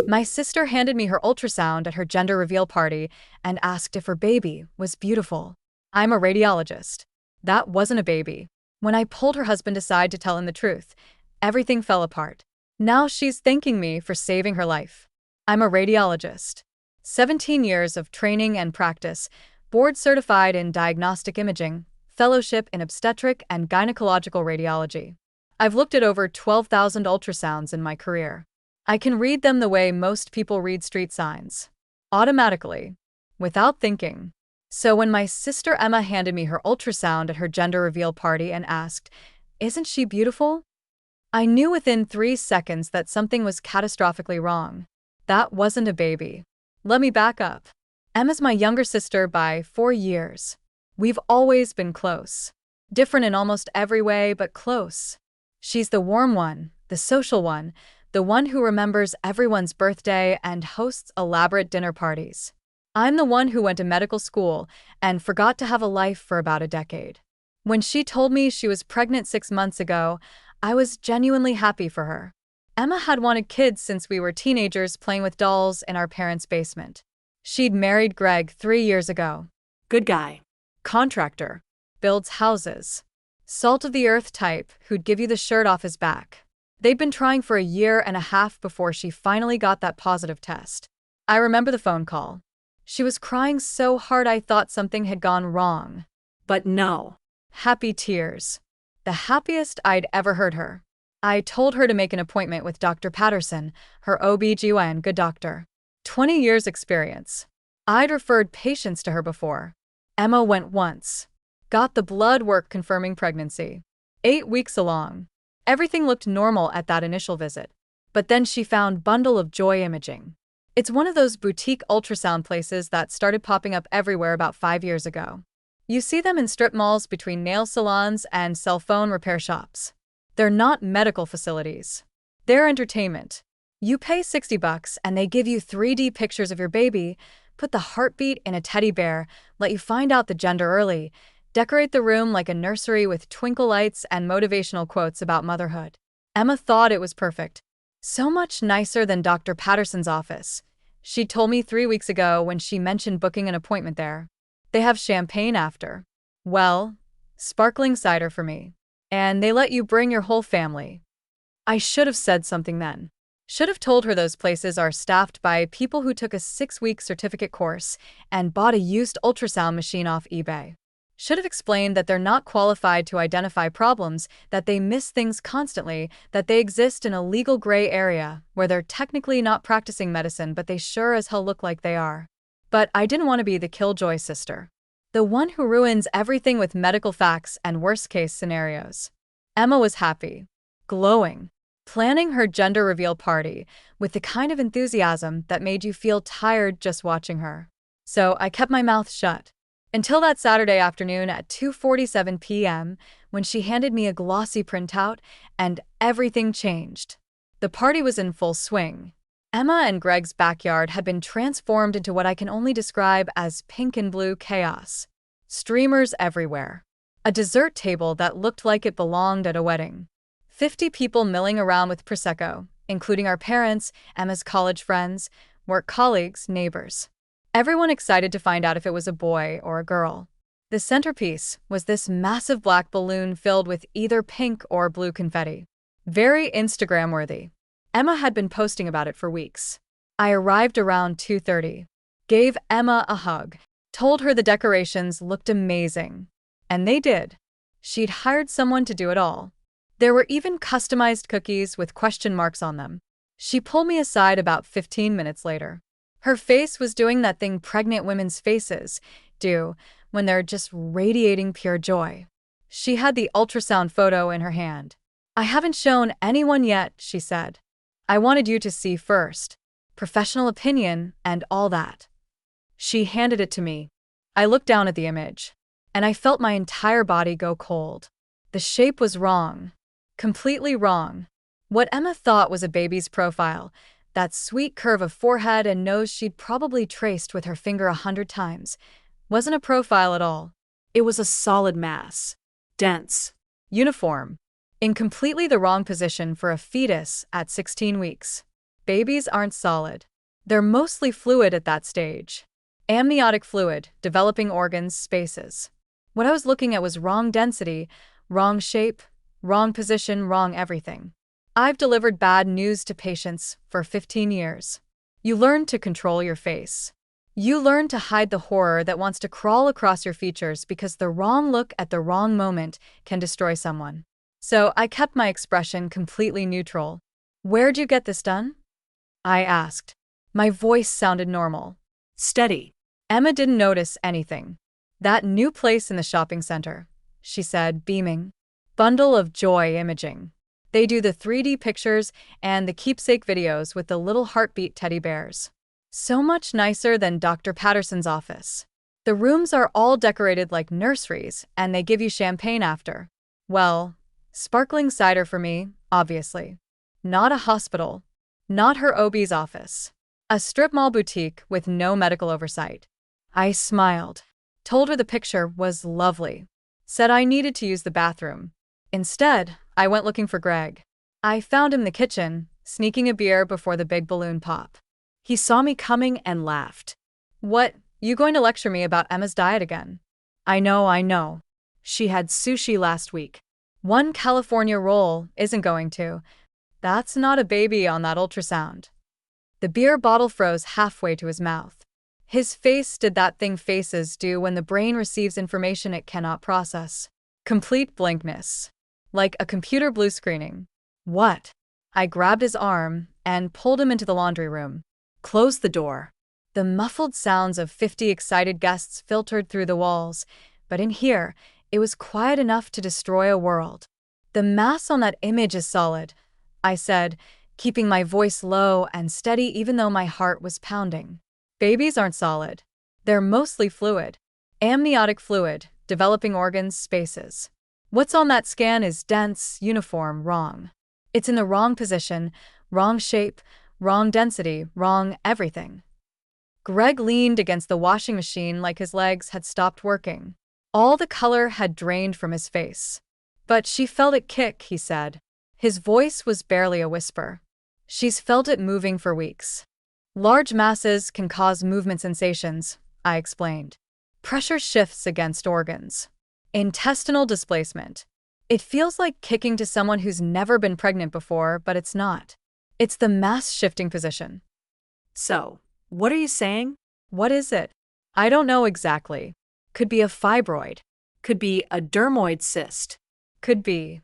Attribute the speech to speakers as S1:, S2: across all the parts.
S1: My sister handed me her ultrasound at her gender reveal party and asked if her baby was beautiful. I'm a radiologist. That wasn't a baby. When I pulled her husband aside to tell him the truth, everything fell apart. Now she's thanking me for saving her life. I'm a radiologist. 17 years of training and practice, board certified in diagnostic imaging, fellowship in obstetric and gynecological radiology. I've looked at over 12,000 ultrasounds in my career. I can read them the way most people read street signs. Automatically. Without thinking. So when my sister Emma handed me her ultrasound at her gender reveal party and asked, "Isn't she beautiful?" I knew within 3 seconds that something was catastrophically wrong. That wasn't a baby. Let me back up. Emma's my younger sister by 4 years. We've always been close. Different in almost every way, but close. She's the warm one, the social one, the one who remembers everyone's birthday and hosts elaborate dinner parties. I'm the one who went to medical school and forgot to have a life for about a decade. When she told me she was pregnant 6 months ago, I was genuinely happy for her. Emma had wanted kids since we were teenagers playing with dolls in our parents' basement. She'd married Greg 3 years ago.
S2: Good guy.
S1: Contractor. Builds houses. Salt-of-the-earth type who'd give you the shirt off his back. They'd been trying for a year and a half before she finally got that positive test. I remember the phone call. She was crying so hard I thought something had gone wrong.
S2: But no.
S1: Happy tears. The happiest I'd ever heard her. I told her to make an appointment with Dr. Patterson, her OB/GYN good doctor. 20 years experience. I'd referred patients to her before. Emma went once. Got the blood work confirming pregnancy. 8 weeks along. Everything looked normal at that initial visit. But then she found Bundle of Joy Imaging. It's one of those boutique ultrasound places that started popping up everywhere about 5 years ago. You see them in strip malls between nail salons and cell phone repair shops. They're not medical facilities. They're entertainment. You pay $60 and they give you 3D pictures of your baby, put the heartbeat in a teddy bear, let you find out the gender early, decorate the room like a nursery with twinkle lights and motivational quotes about motherhood. Emma thought it was perfect. So much nicer than Dr. Patterson's office. She told me 3 weeks ago when she mentioned booking an appointment there. They have champagne after. Well, sparkling cider for me. And they let you bring your whole family. I should have said something then. Should have told her those places are staffed by people who took a 6-week certificate course and bought a used ultrasound machine off eBay. Should have explained that they're not qualified to identify problems, that they miss things constantly, that they exist in a legal gray area where they're technically not practicing medicine but they sure as hell look like they are. But I didn't want to be the killjoy sister. The one who ruins everything with medical facts and worst-case scenarios. Emma was happy. Glowing. Planning her gender reveal party with the kind of enthusiasm that made you feel tired just watching her. So I kept my mouth shut. Until that Saturday afternoon at 2:47 p.m. when she handed me a glossy printout and everything changed. The party was in full swing. Emma and Greg's backyard had been transformed into what I can only describe as pink and blue chaos. Streamers everywhere. A dessert table that looked like it belonged at a wedding. 50 people milling around with Prosecco, including our parents, Emma's college friends, work colleagues, neighbors. Everyone excited to find out if it was a boy or a girl. The centerpiece was this massive black balloon filled with either pink or blue confetti. Very Instagram-worthy. Emma had been posting about it for weeks. I arrived around 2:30. Gave Emma a hug. Told her the decorations looked amazing. And they did. She'd hired someone to do it all. There were even customized cookies with question marks on them. She pulled me aside about 15 minutes later. Her face was doing that thing pregnant women's faces do when they're just radiating pure joy. She had the ultrasound photo in her hand. "I haven't shown anyone yet," she said. "I wanted you to see first. Professional opinion and all that." She handed it to me. I looked down at the image, and I felt my entire body go cold. The shape was wrong. Completely wrong. What Emma thought was a baby's profile, that sweet curve of forehead and nose she'd probably traced with her finger 100 times, wasn't a profile at all. It was a solid mass. Dense. Uniform. In completely the wrong position for a fetus at 16 weeks. Babies aren't solid. They're mostly fluid at that stage. Amniotic fluid, developing organs, spaces. What I was looking at was wrong density, wrong shape, wrong position, wrong everything. I've delivered bad news to patients for 15 years. You learn to control your face. You learn to hide the horror that wants to crawl across your features because the wrong look at the wrong moment can destroy someone. So I kept my expression completely neutral. "Where'd you get this done?" I asked. My voice sounded normal.
S2: Steady.
S1: Emma didn't notice anything. "That new place in the shopping center," she said, beaming. "Bundle of joy imaging. They do the 3D pictures and the keepsake videos with the little heartbeat teddy bears. So much nicer than Dr. Patterson's office. The rooms are all decorated like nurseries, and they give you champagne after. Well, sparkling cider for me, obviously. Not a hospital. Not her OB's office. A strip mall boutique with no medical oversight." I smiled. Told her the picture was lovely. Said I needed to use the bathroom. Instead, I went looking for Greg. I found him in the kitchen, sneaking a beer before the big balloon pop. He saw me coming and laughed. "What, you going to lecture me about Emma's diet again?" I know. She had sushi last week. One California roll isn't going to. That's not a baby on that ultrasound." The beer bottle froze halfway to his mouth. His face did that thing faces do when the brain receives information it cannot process. Complete blankness. Like a computer blue screening. "What?" I grabbed his arm and pulled him into the laundry room. "Close the door." The muffled sounds of 50 excited guests filtered through the walls, but in here, it was quiet enough to destroy a world. "The mass on that image is solid," I said, keeping my voice low and steady even though my heart was pounding. "Babies aren't solid. They're mostly fluid. Amniotic fluid, developing organs, spaces. What's on that scan is dense, uniform, wrong. It's in the wrong position, wrong shape, wrong density, wrong everything." Greg leaned against the washing machine like his legs had stopped working. All the color had drained from his face. "But she felt it kick," he said. His voice was barely a whisper. "She's felt it moving for weeks. Large masses can cause movement sensations," I explained. "Pressure shifts against organs. Intestinal displacement. It feels like kicking to someone who's never been pregnant before, but it's not. It's the mass shifting position."
S2: So, what are you saying?
S1: "What is it?" "I don't know exactly. Could be a fibroid.
S2: Could be a dermoid cyst.
S1: Could be."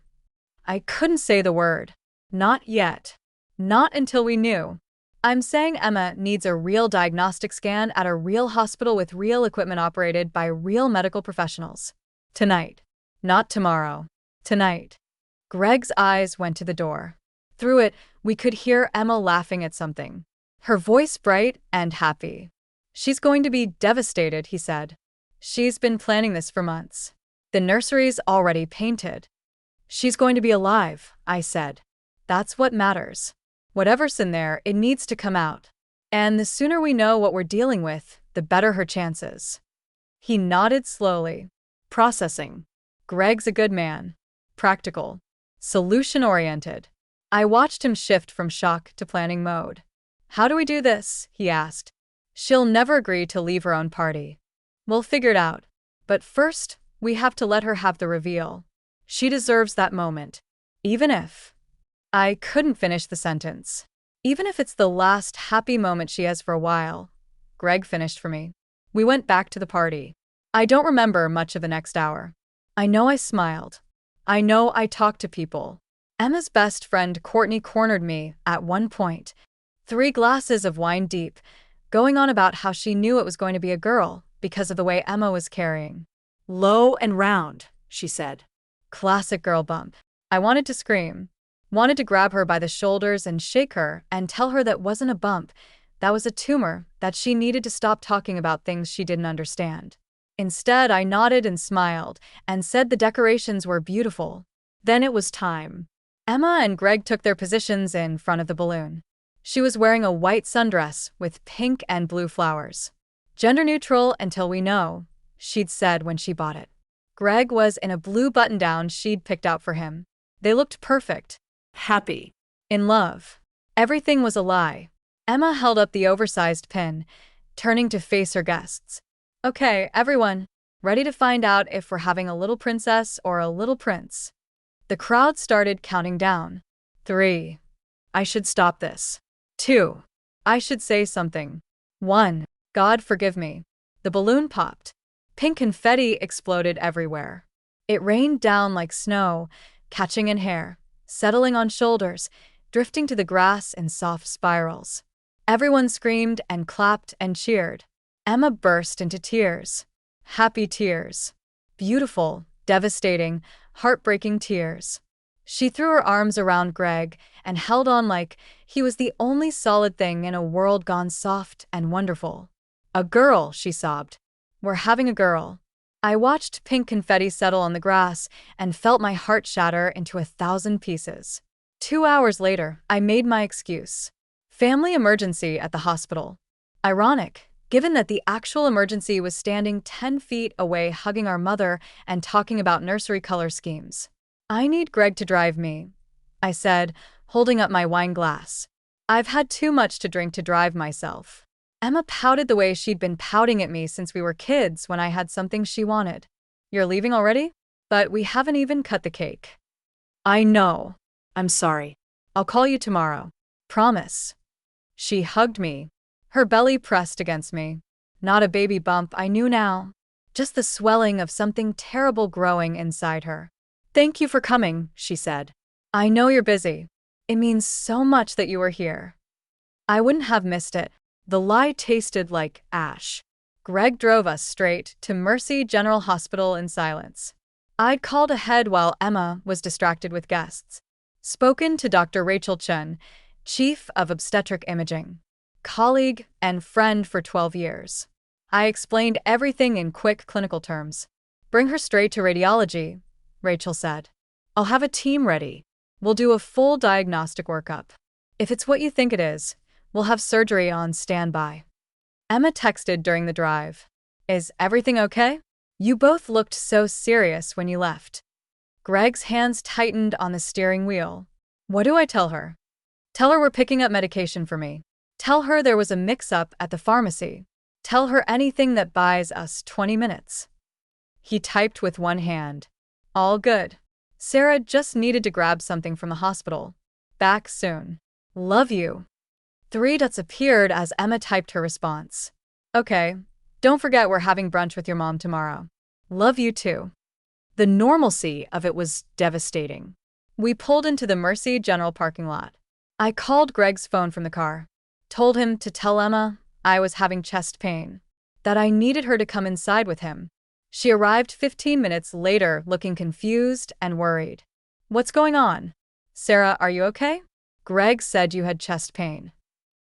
S1: I couldn't say the word. Not yet. Not until we knew. "I'm saying Emma needs a real diagnostic scan at a real hospital with real equipment operated by real medical professionals. Tonight. Not tomorrow. Tonight." Greg's eyes went to the door. Through it, we could hear Emma laughing at something. Her voice bright and happy. "She's going to be devastated," he said. "She's been planning this for months. The nursery's already painted." "She's going to be alive," I said. "That's what matters. Whatever's in there, it needs to come out. And the sooner we know what we're dealing with, the better her chances." He nodded slowly. "Processing. Greg's a good man. Practical. Solution-oriented." I watched him shift from shock to planning mode. "How do we do this?" he asked. "She'll never agree to leave her own party. We'll figure it out. But first, we have to let her have the reveal. She deserves that moment. Even if—" I couldn't finish the sentence. "Even if it's the last happy moment she has for a while." Greg finished for me. We went back to the party. I don't remember much of the next hour. I know I smiled. I know I talked to people. Emma's best friend Courtney cornered me at one point, 3 glasses of wine deep, going on about how she knew it was going to be a girl because of the way Emma was carrying.
S2: Low and round, she said.
S1: Classic girl bump. I wanted to scream. Wanted to grab her by the shoulders and shake her and tell her that wasn't a bump, that was a tumor, that she needed to stop talking about things she didn't understand. Instead, I nodded and smiled and said the decorations were beautiful. Then it was time. Emma and Greg took their positions in front of the balloon. She was wearing a white sundress with pink and blue flowers. "Gender neutral until we know," she'd said when she bought it. Greg was in a blue button-down she'd picked out for him. They looked perfect.
S2: Happy.
S1: In love. Everything was a lie. Emma held up the oversized pin, turning to face her guests. Okay, everyone, ready to find out if we're having a little princess or a little prince? The crowd started counting down. 3. I should stop this. 2. I should say something. 1. God forgive me. The balloon popped. Pink confetti exploded everywhere. It rained down like snow, catching in hair, settling on shoulders, drifting to the grass in soft spirals. Everyone screamed and clapped and cheered. Emma burst into tears. Happy tears. Beautiful, devastating, heartbreaking tears. She threw her arms around Greg and held on like he was the only solid thing in a world gone soft and wonderful. A girl, she sobbed. We're having a girl. I watched pink confetti settle on the grass and felt my heart shatter into 1,000 pieces. 2 hours later, I made my excuse. Family emergency at the hospital. Ironic, given that the actual emergency was standing 10 feet away hugging our mother and talking about nursery color schemes. I need Greg to drive me, I said, holding up my wine glass. I've had too much to drink to drive myself. Emma pouted the way she'd been pouting at me since we were kids when I had something she wanted. You're leaving already? But we haven't even cut the cake. I know.
S2: I'm sorry.
S1: I'll call you tomorrow. Promise. She hugged me. Her belly pressed against me. Not a baby bump, I knew now. Just the swelling of something terrible growing inside her. Thank you for coming, she said. I know you're busy. It means so much that you were here. I wouldn't have missed it. The lie tasted like ash. Greg drove us straight to Mercy General Hospital in silence. I'd called ahead while Emma was distracted with guests. Spoken to Dr. Rachel Chen, Chief of Obstetric Imaging, colleague and friend for 12 years. I explained everything in quick clinical terms. Bring her straight to radiology, Rachel said. I'll have a team ready. We'll do a full diagnostic workup. If it's what you think it is, we'll have surgery on standby. Emma texted during the drive. Is everything okay? You both looked so serious when you left. Greg's hands tightened on the steering wheel. What do I tell her? Tell her we're picking up medication for me. Tell her there was a mix-up at the pharmacy. Tell her anything that buys us 20 minutes. He typed with one hand. All good. Sarah just needed to grab something from the hospital. Back soon. Love you. 3 dots appeared as Emma typed her response. Okay. Don't forget we're having brunch with your mom tomorrow. Love you too. The normalcy of it was devastating. We pulled into the Mercy General parking lot. I called Greg's phone from the car. Told him to tell Emma I was having chest pain. That I needed her to come inside with him. She arrived 15 minutes later looking confused and worried. What's going on? Sarah, are you okay? Greg said you had chest pain.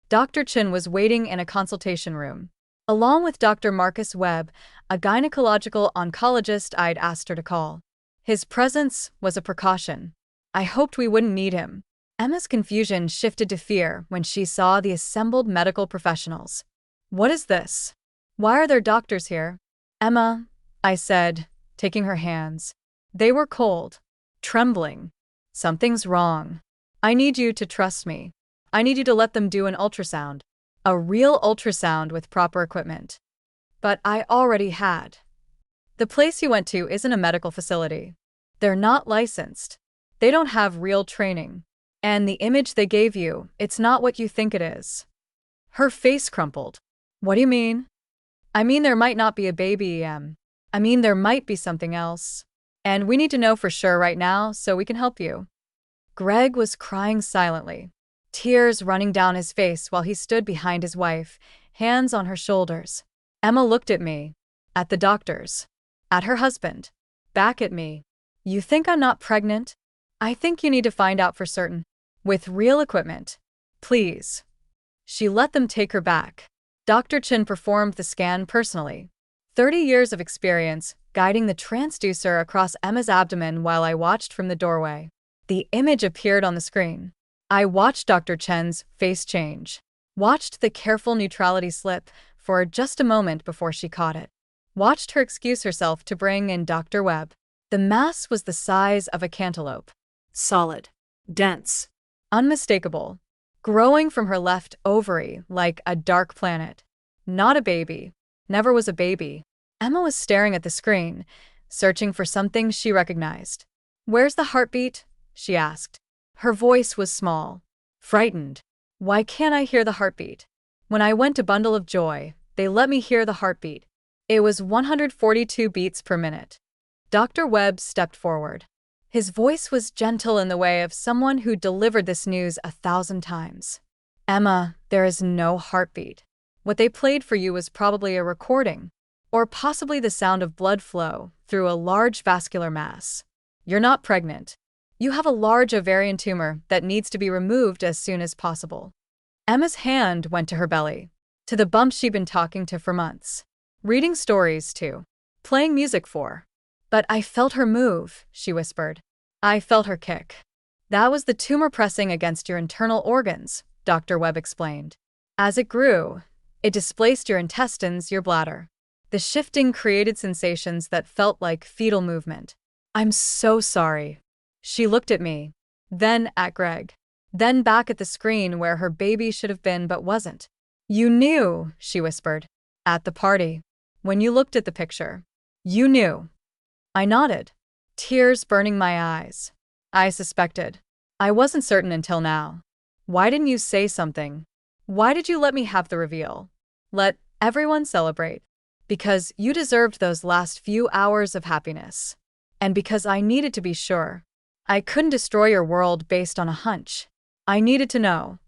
S1: Dr. Chin was waiting in a consultation room. Along with Dr. Marcus Webb, a gynecological oncologist I'd asked her to call. His presence was a precaution. I hoped we wouldn't need him. Emma's confusion shifted to fear when she saw the assembled medical professionals. What is this? Why are there doctors here? Emma, I said, taking her hands. They were cold, trembling. Something's wrong. I need you to trust me. I need you to let them do an ultrasound. A real ultrasound with proper equipment. But I already had. The place you went to isn't a medical facility. They're not licensed. They don't have real training. And the image they gave you, it's not what you think it is. Her face crumpled. What do you mean? I mean there might not be a baby, I mean there might be something else. And we need to know for sure right now so we can help you. Greg was crying silently. Tears running down his face while he stood behind his wife, hands on her shoulders. Emma looked at me, at the doctors, at her husband, back at me. You think I'm not pregnant? I think you need to find out for certain. With real equipment. Please. She let them take her back. Dr. Chin performed the scan personally. 30 years of experience, guiding the transducer across Emma's abdomen while I watched from the doorway. The image appeared on the screen. I watched Dr. Chen's face change. Watched the careful neutrality slip for just a moment before she caught it. Watched her excuse herself to bring in Dr. Webb. The mass was the size of a cantaloupe.
S2: Solid. Dense.
S1: Unmistakable. growing from her left ovary like a dark planet. Not a baby. Never was a baby. Emma was staring at the screen, searching for something she recognized. "Where's the heartbeat?" she asked. Her voice was small, frightened. "Why can't I hear the heartbeat? When I went to Bundle of Joy, they let me hear the heartbeat. It was 142 beats per minute." Dr. Webb stepped forward. His voice was gentle in the way of someone who delivered this news 1,000 times. "Emma, there is no heartbeat. What they played for you was probably a recording, or possibly the sound of blood flow through a large vascular mass. You're not pregnant. You have a large ovarian tumor that needs to be removed as soon as possible." Emma's hand went to her belly, to the bump she'd been talking to for months, reading stories to, playing music for. "But I felt her move," she whispered. "I felt her kick." "That was the tumor pressing against your internal organs," Dr. Webb explained. "As it grew, it displaced your intestines, your bladder. The shifting created sensations that felt like fetal movement." "I'm so sorry." She looked at me, then at Greg, then back at the screen where her baby should have been but wasn't. "You knew," she whispered. "At the party. When you looked at the picture. You knew." I nodded, tears burning my eyes. "I suspected. I wasn't certain until now." "Why didn't you say something? Why did you let me have the reveal? Let everyone celebrate?" "Because you deserved those last few hours of happiness. And because I needed to be sure. I couldn't destroy your world based on a hunch. I needed to know."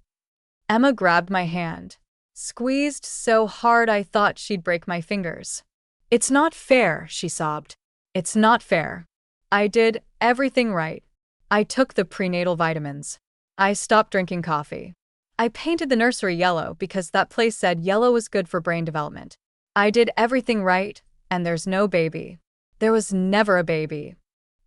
S1: Emma grabbed my hand, squeezed so hard I thought she'd break my fingers. "It's not fair," she sobbed. "It's not fair. I did everything right. I took the prenatal vitamins. I stopped drinking coffee. I painted the nursery yellow because that place said yellow was good for brain development. I did everything right, and there's no baby. There was never a baby."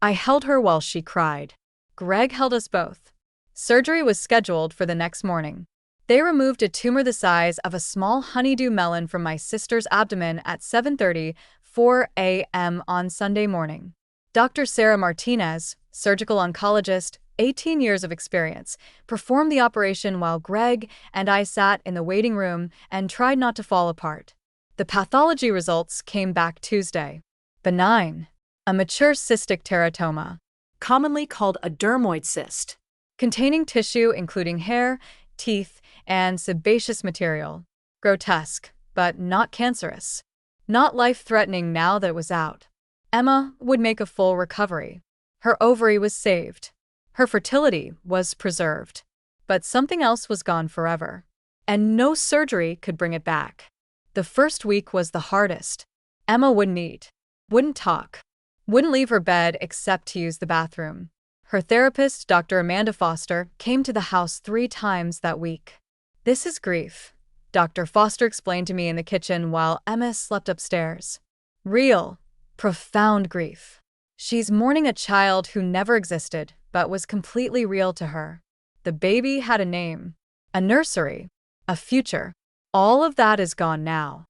S1: I held her while she cried. Greg held us both. Surgery was scheduled for the next morning. They removed a tumor the size of a small honeydew melon from my sister's abdomen at 7:34 a.m. on Sunday morning. Dr. Sarah Martinez, surgical oncologist, 18 years of experience, performed the operation while Greg and I sat in the waiting room and tried not to fall apart. The pathology results came back Tuesday. Benign. A mature cystic teratoma,
S2: Commonly called a dermoid cyst.
S1: containing tissue including hair, teeth, and sebaceous material. Grotesque, but not cancerous. Not life-threatening now that it was out. Emma would make a full recovery. Her ovary was saved. Her fertility was preserved. But something else was gone forever. And no surgery could bring it back. The first week was the hardest. Emma wouldn't eat, wouldn't talk, wouldn't leave her bed except to use the bathroom. Her therapist, Dr. Amanda Foster, came to the house 3 times that week. "This is grief," Dr. Foster explained to me in the kitchen while Emma slept upstairs. "Real, profound grief. She's mourning a child who never existed, but was completely real to her. The baby had a name, a nursery, a future. All of that is gone now.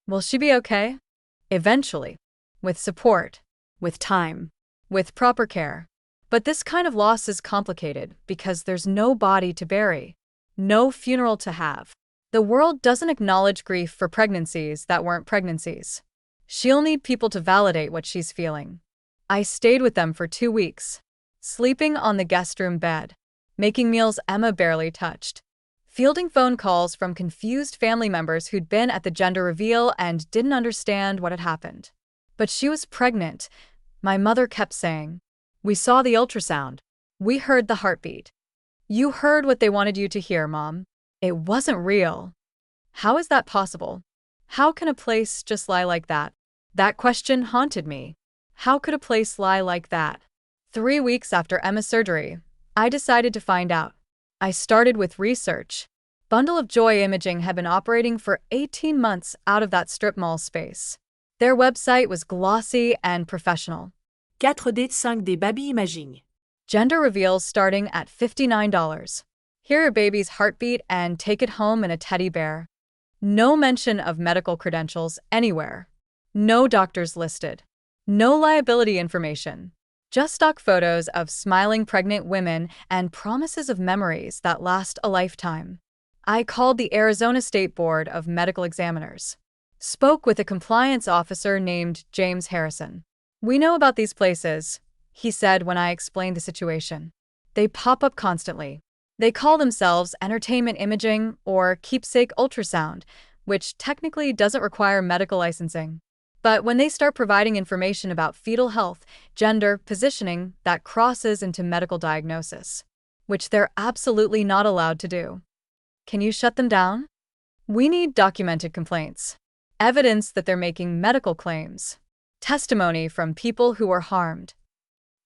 S1: Will she be okay? Eventually. With support.
S2: With time.
S1: With proper care. But this kind of loss is complicated because there's no body to bury. No funeral to have. The world doesn't acknowledge grief for pregnancies that weren't pregnancies. She'll need people to validate what she's feeling." I stayed with them for 2 weeks, sleeping on the guest room bed, making meals Emma barely touched, fielding phone calls from confused family members who'd been at the gender reveal and didn't understand what had happened. "But she was pregnant," my mother kept saying. "We saw the ultrasound. We heard the heartbeat." "You heard what they wanted you to hear, Mom. It wasn't real." How is that possible? How can a place just lie like that? That question haunted me. How could a place lie like that? 3 weeks after Emma's surgery, I decided to find out. I started with research. Bundle of Joy Imaging had been operating for 18 months out of that strip mall space. Their website was glossy and professional.
S2: 4D 5D Baby Imaging.
S1: Gender reveals starting at $59. Hear your baby's heartbeat and take it home in a teddy bear. No mention of medical credentials anywhere. No doctors listed. No liability information. Just stock photos of smiling pregnant women and promises of memories that last a lifetime. I called the Arizona State Board of Medical Examiners. Spoke with a compliance officer named James Harrison. "We know about these places," he said when I explained the situation. "They pop up constantly. They call themselves entertainment imaging or keepsake ultrasound, which technically doesn't require medical licensing. But when they start providing information about fetal health, gender, positioning, that crosses into medical diagnosis, which they're absolutely not allowed to do. Can you shut them down? We need documented complaints, evidence that they're making medical claims, testimony from people who were harmed."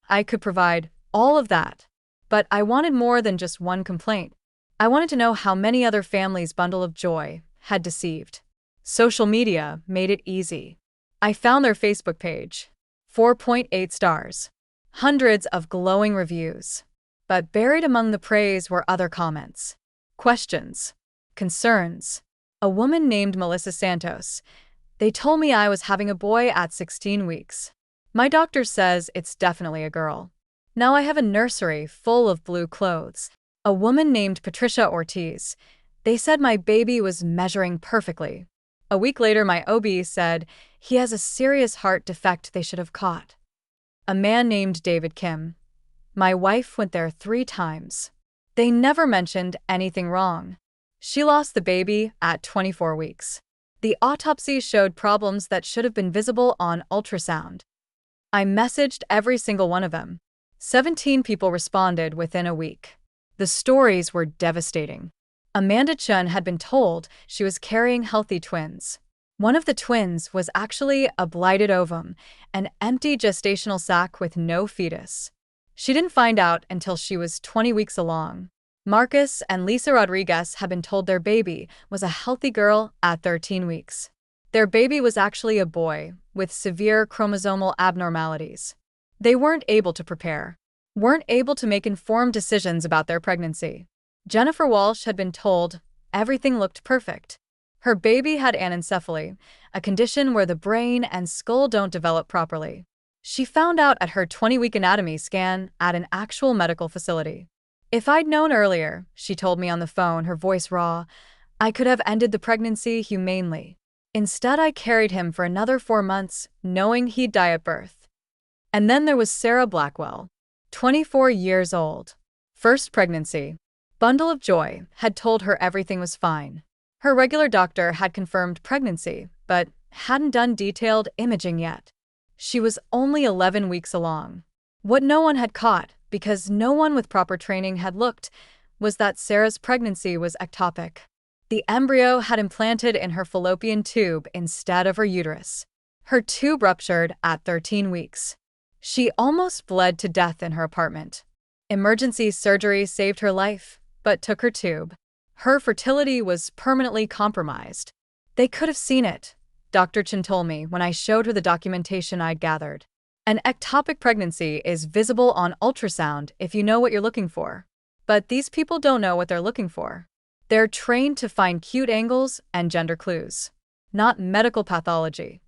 S1: I could provide all of that, but I wanted more than just one complaint. I wanted to know how many other families Bundle of Joy had deceived. Social media made it easy. I found their Facebook page. 4.8 stars. Hundreds of glowing reviews. But buried among the praise were other comments. Questions. Concerns. A woman named Melissa Santos. "They told me I was having a boy at 16 weeks. My doctor says it's definitely a girl. Now I have a nursery full of blue clothes." A woman named Patricia Ortiz. "They said my baby was measuring perfectly. A week later, my OB said he has a serious heart defect they should have caught." A man named David Kim. "My wife went there 3 times. They never mentioned anything wrong. She lost the baby at 24 weeks. The autopsy showed problems that should have been visible on ultrasound." I messaged every single one of them. 17 people responded within a week. The stories were devastating. Amanda Chun had been told she was carrying healthy twins. One of the twins was actually a blighted ovum, an empty gestational sac with no fetus. She didn't find out until she was 20 weeks along. Marcus and Lisa Rodriguez had been told their baby was a healthy girl at 13 weeks. Their baby was actually a boy with severe chromosomal abnormalities. They weren't able to prepare, weren't able to make informed decisions about their pregnancy. Jennifer Walsh had been told everything looked perfect. Her baby had anencephaly, a condition where the brain and skull don't develop properly. She found out at her 20-week anatomy scan at an actual medical facility. "If I'd known earlier," she told me on the phone, her voice raw, "I could have ended the pregnancy humanely. Instead, I carried him for another 4 months, knowing he'd die at birth." And then there was Sarah Blackwell, 24 years old. First pregnancy. Bundle of Joy had told her everything was fine. Her regular doctor had confirmed pregnancy, but hadn't done detailed imaging yet. She was only 11 weeks along. What no one had caught, because no one with proper training had looked, was that Sarah's pregnancy was ectopic. The embryo had implanted in her fallopian tube instead of her uterus. Her tube ruptured at 13 weeks. She almost bled to death in her apartment. Emergency surgery saved her life, but took her tube. Her fertility was permanently compromised. They could have seen it, Dr. Chin told me when I showed her the documentation I'd gathered. An ectopic pregnancy is visible on ultrasound if you know what you're looking for. But these people don't know what they're looking for. They're trained to find cute angles and gender clues, not medical pathology.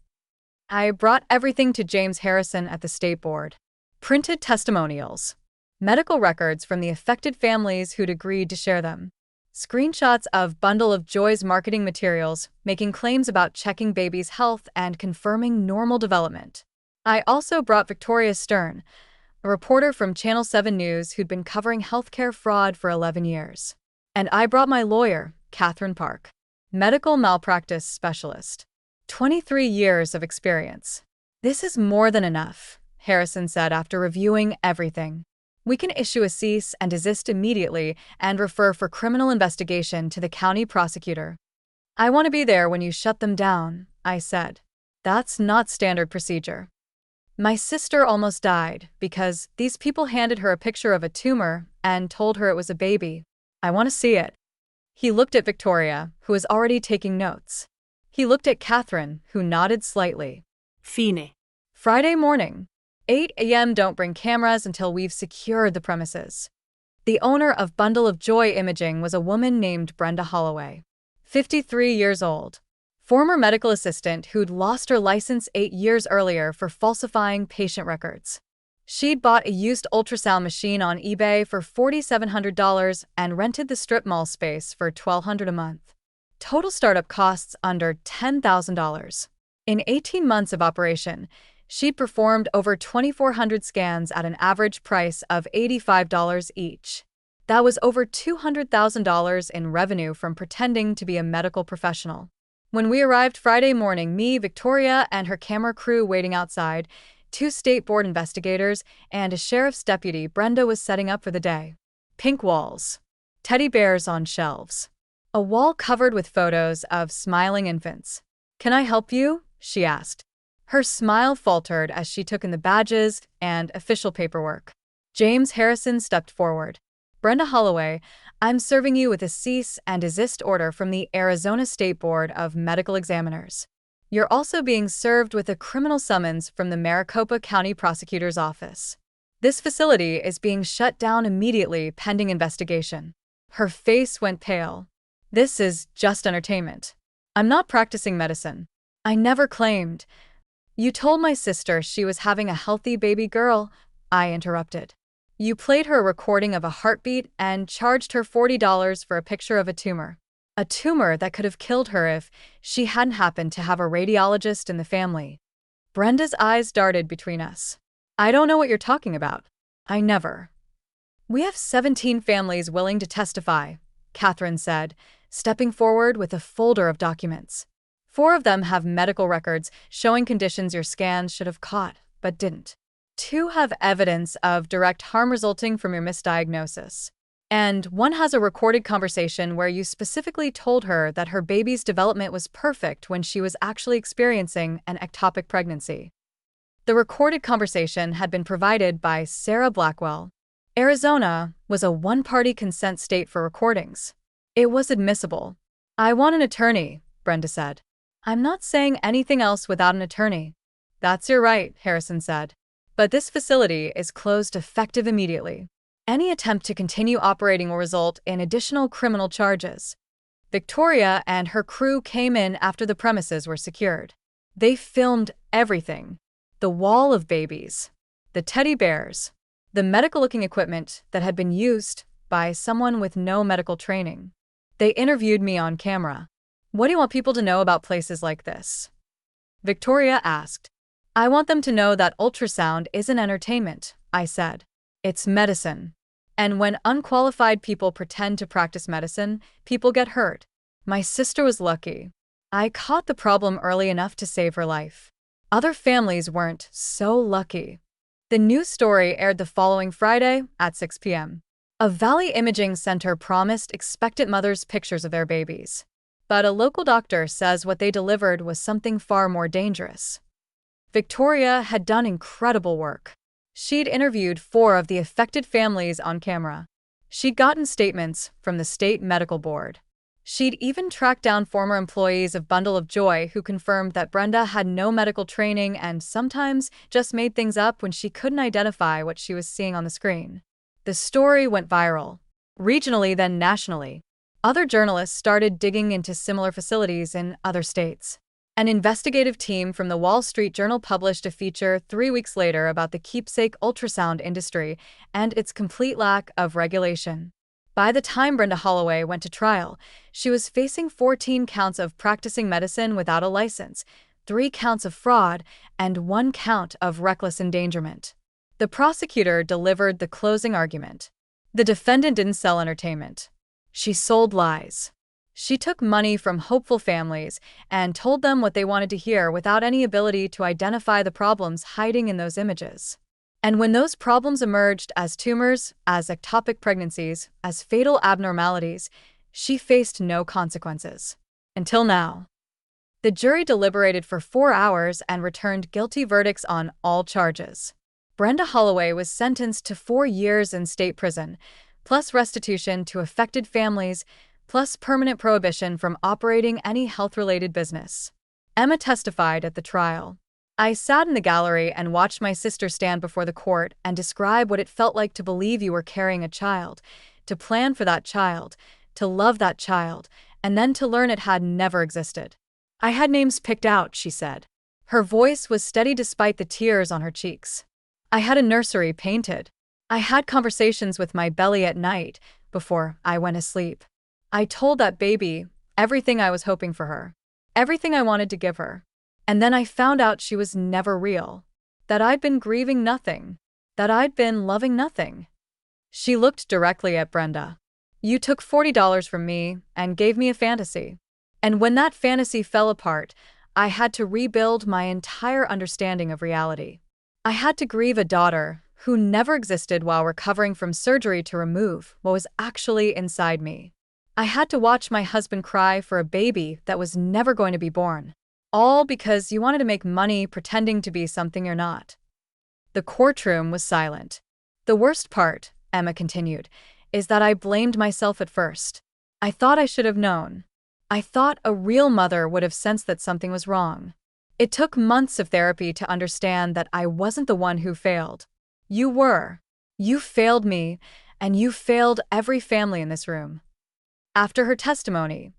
S1: I brought everything to James Harrison at the State Board. Printed testimonials. Medical records from the affected families who'd agreed to share them. Screenshots of Bundle of Joy's marketing materials making claims about checking baby's health and confirming normal development. I also brought Victoria Stern, a reporter from Channel 7 News who'd been covering healthcare fraud for 11 years. And I brought my lawyer, Catherine Park, medical malpractice specialist. 23 years of experience. "This is more than enough," Harrison said after reviewing everything. "We can issue a cease and desist immediately and refer for criminal investigation to the county prosecutor." "I want to be there when you shut them down," I said. "That's not standard procedure. My sister almost died because these people handed her a picture of a tumor and told her it was a baby. I want to see it." He looked at Victoria, who was already taking notes. He looked at Catherine, who nodded slightly.
S2: Fine.
S1: Friday morning, 8 a.m. Don't bring cameras until we've secured the premises. The owner of Bundle of Joy Imaging was a woman named Brenda Holloway, 53 years old, former medical assistant who'd lost her license 8 years earlier for falsifying patient records. She'd bought a used ultrasound machine on eBay for $4,700 and rented the strip mall space for $1,200 a month. Total startup costs under $10,000. In 18 months of operation, she'd performed over 2,400 scans at an average price of $85 each. That was over $200,000 in revenue from pretending to be a medical professional. When we arrived Friday morning, me, Victoria, and her camera crew waiting outside, 2 state board investigators, and a sheriff's deputy, Brenda was setting up for the day. Pink walls. Teddy bears on shelves. A wall covered with photos of smiling infants. "Can I help you?" she asked. Her smile faltered as she took in the badges and official paperwork. James Harrison stepped forward. "Brenda Holloway, I'm serving you with a cease and desist order from the Arizona State Board of Medical Examiners. You're also being served with a criminal summons from the Maricopa County Prosecutor's Office. This facility is being shut down immediately pending investigation." Her face went pale. "This is just entertainment. I'm not practicing medicine. I never claimed." "You told my sister she was having a healthy baby girl," I interrupted. "You played her a recording of a heartbeat and charged her $40 for a picture of a tumor. A tumor that could have killed her if she hadn't happened to have a radiologist in the family." Brenda's eyes darted between us. "I don't know what you're talking about. I never." "We have 17 families willing to testify," Catherine said, stepping forward with a folder of documents. 4 of them have medical records showing conditions your scans should have caught, but didn't. 2 have evidence of direct harm resulting from your misdiagnosis. And 1 has a recorded conversation where you specifically told her that her baby's development was perfect when she was actually experiencing an ectopic pregnancy. The recorded conversation had been provided by Sarah Blackwell. Arizona was a one-party consent state for recordings. It was admissible. "I want an attorney," Brenda said. "I'm not saying anything else without an attorney." "That's your right," Harrison said. "But this facility is closed effective immediately. Any attempt to continue operating will result in additional criminal charges." Victoria and her crew came in after the premises were secured. They filmed everything. The wall of babies, the teddy bears, the medical-looking equipment that had been used by someone with no medical training. They interviewed me on camera. "What do you want people to know about places like this?" Victoria asked. "I want them to know that ultrasound isn't entertainment," I said. "It's medicine. And when unqualified people pretend to practice medicine, people get hurt. My sister was lucky. I caught the problem early enough to save her life. Other families weren't so lucky." The news story aired the following Friday at 6 p.m. A Valley Imaging Center promised expectant mothers pictures of their babies. But a local doctor says what they delivered was something far more dangerous. Victoria had done incredible work. She'd interviewed 4 of the affected families on camera. She'd gotten statements from the state medical board. She'd even tracked down former employees of Bundle of Joy who confirmed that Brenda had no medical training and sometimes just made things up when she couldn't identify what she was seeing on the screen. The story went viral, regionally then nationally. Other journalists started digging into similar facilities in other states. An investigative team from the Wall Street Journal published a feature 3 weeks later about the keepsake ultrasound industry and its complete lack of regulation. By the time Brenda Holloway went to trial, she was facing 14 counts of practicing medicine without a license, 3 counts of fraud, and 1 count of reckless endangerment. The prosecutor delivered the closing argument. The defendant didn't sell entertainment. She sold lies. She took money from hopeful families and told them what they wanted to hear without any ability to identify the problems hiding in those images. And when those problems emerged as tumors, as ectopic pregnancies, as fatal abnormalities, she faced no consequences. Until now. The jury deliberated for 4 hours and returned guilty verdicts on all charges. Brenda Holloway was sentenced to 4 years in state prison, plus restitution to affected families, plus permanent prohibition from operating any health-related business. Emma testified at the trial. "I sat in the gallery and watched my sister stand before the court and describe what it felt like to believe you were carrying a child, to plan for that child, to love that child, and then to learn it had never existed. I had names picked out," she said. Her voice was steady despite the tears on her cheeks. I had a nursery painted. I had conversations with my belly at night before I went asleep. I told that baby everything I was hoping for her, everything I wanted to give her. And then I found out she was never real, that I'd been grieving nothing, that I'd been loving nothing. She looked directly at Brenda. You took $40 from me and gave me a fantasy. And when that fantasy fell apart, I had to rebuild my entire understanding of reality. I had to grieve a daughter who never existed while recovering from surgery to remove what was actually inside me. I had to watch my husband cry for a baby that was never going to be born, all because you wanted to make money pretending to be something you're not. The courtroom was silent. The worst part, Emma continued, is that I blamed myself at first. I thought I should have known. I thought a real mother would have sensed that something was wrong. It took months of therapy to understand that I wasn't the one who failed. You were. You failed me, and you failed every family in this room. After her testimony,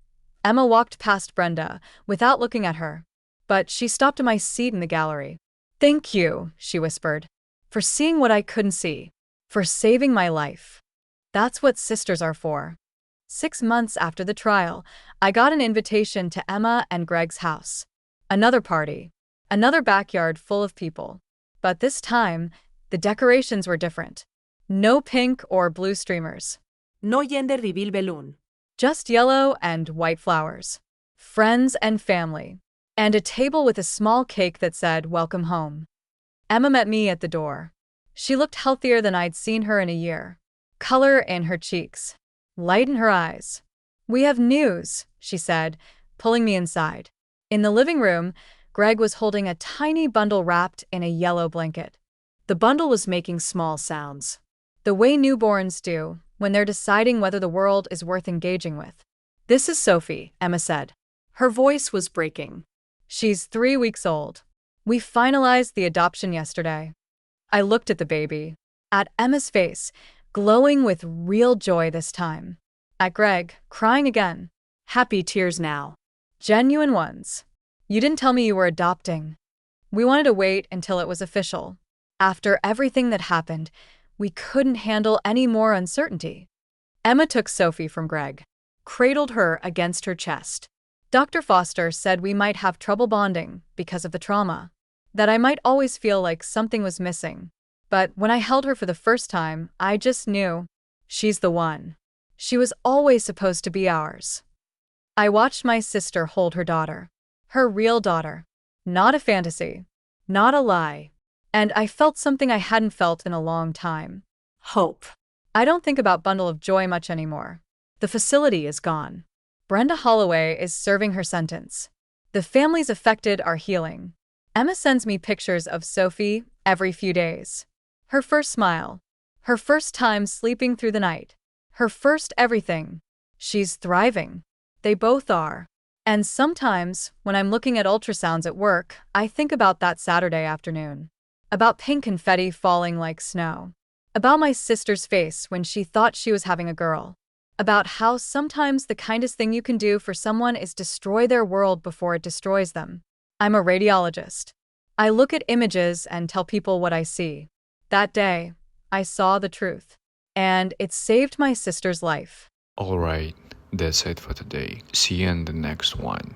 S1: Emma walked past Brenda without looking at her, but she stopped at my seat in the gallery. Thank you, she whispered, for seeing what I couldn't see, for saving my life. That's what sisters are for. 6 months after the trial, I got an invitation to Emma and Greg's house. Another party. Another backyard full of people. But this time, the decorations were different. No pink or blue streamers.
S2: No gender reveal balloon.
S1: Just yellow and white flowers. Friends and family. And a table with a small cake that said, "Welcome home." Emma met me at the door. She looked healthier than I'd seen her in a year. Color in her cheeks. Light in her eyes. "We have news," she said, pulling me inside. In the living room, Greg was holding a tiny bundle wrapped in a yellow blanket.
S2: The bundle was making small sounds.
S1: The way newborns do when they're deciding whether the world is worth engaging with.
S2: This is Sophie, Emma said. Her voice was breaking.
S1: She's 3 weeks old. We finalized the adoption yesterday. I looked at the baby, at Emma's face, glowing with real joy this time. At Greg, crying again.
S2: Happy tears now.
S1: Genuine ones. You didn't tell me you were adopting. We wanted to wait until it was official. After everything that happened, we couldn't handle any more uncertainty. Emma took Sophie from Greg, cradled her against her chest. Dr. Foster said we might have trouble bonding because of the trauma, that I might always feel like something was missing. But when I held her for the first time, I just knew. She's the one. She was always supposed to be ours. I watched my sister hold her daughter. Her real daughter. Not a fantasy. Not a lie. And I felt something I hadn't felt in a long time.
S2: Hope.
S1: I don't think about Bundle of Joy much anymore. The facility is gone. Brenda Holloway is serving her sentence. The families affected are healing. Emma sends me pictures of Sophie every few days. Her first smile. Her first time sleeping through the night. Her first everything. She's thriving. They both are. And sometimes, when I'm looking at ultrasounds at work, I think about that Saturday afternoon. About pink confetti falling like snow. About my sister's face when she thought she was having a girl. About how sometimes the kindest thing you can do for someone is destroy their world before it destroys them. I'm a radiologist. I look at images and tell people what I see. That day, I saw the truth. And it saved my sister's life.
S3: Alright, that's it for today. See you in the next one.